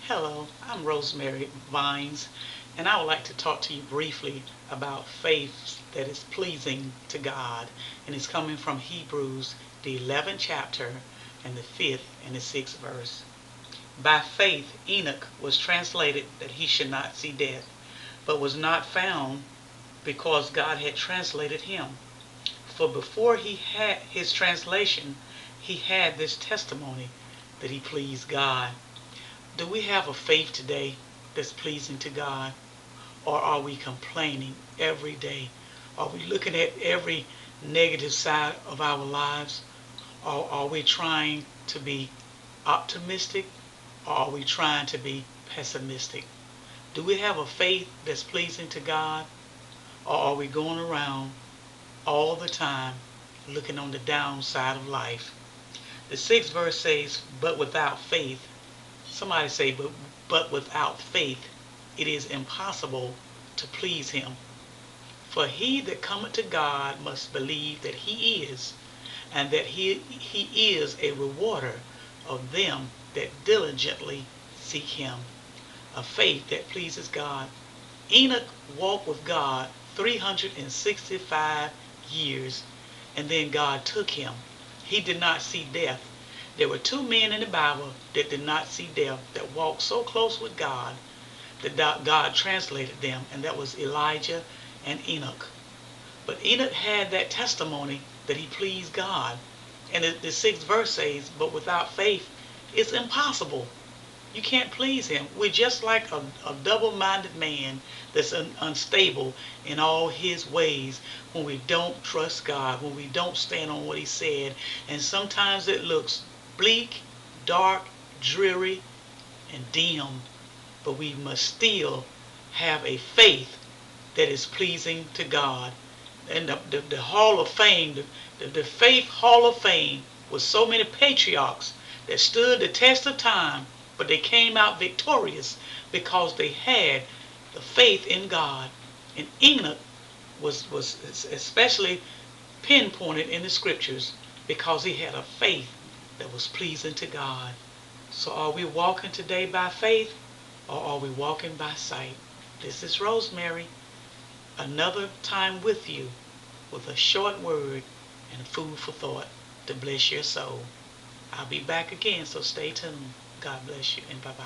Hello, I'm Rosemary Vines, and I would like to talk to you briefly about faith that is pleasing to God. And it's coming from Hebrews, the 11th chapter, and the 5th and the 6th verse. By faith, Enoch was translated that he should not see death, but was not found because God had translated him. For before he had his translation, he had this testimony that he pleased God. Do we have a faith today that's pleasing to God? Or are we complaining every day? Are we looking at every negative side of our lives? Or are we trying to be optimistic? Or are we trying to be pessimistic? Do we have a faith that's pleasing to God? Or are we going around all the time looking on the downside of life? The sixth verse says, but without faith, somebody say, but without faith it is impossible to please him. For he that cometh to God must believe that he is, and that he is a rewarder of them that diligently seek him. A faith that pleases God. Enoch walked with God 365 years, and then God took him. He did not see death. There were two men in the Bible that did not see death, that walked so close with God that God translated them, and that was Elijah and Enoch. But Enoch had that testimony that he pleased God. And the sixth verse says, but without faith, it's impossible. You can't please him. We're just like a double-minded man that's unstable in all his ways when we don't trust God, when we don't stand on what he said. And sometimes it looks bleak, dark, dreary, and dim. But we must still have a faith that is pleasing to God. And the Hall of Fame, the Faith Hall of Fame, was so many patriarchs that stood the test of time, but they came out victorious because they had the faith in God. And Enoch was especially pinpointed in the scriptures because he had a faith that was pleasing to God. So are we walking today by faith, or are we walking by sight? This is Rosemary, another time with you, with a short word and food for thought to bless your soul. I'll be back again, so stay tuned. God bless you, and bye-bye.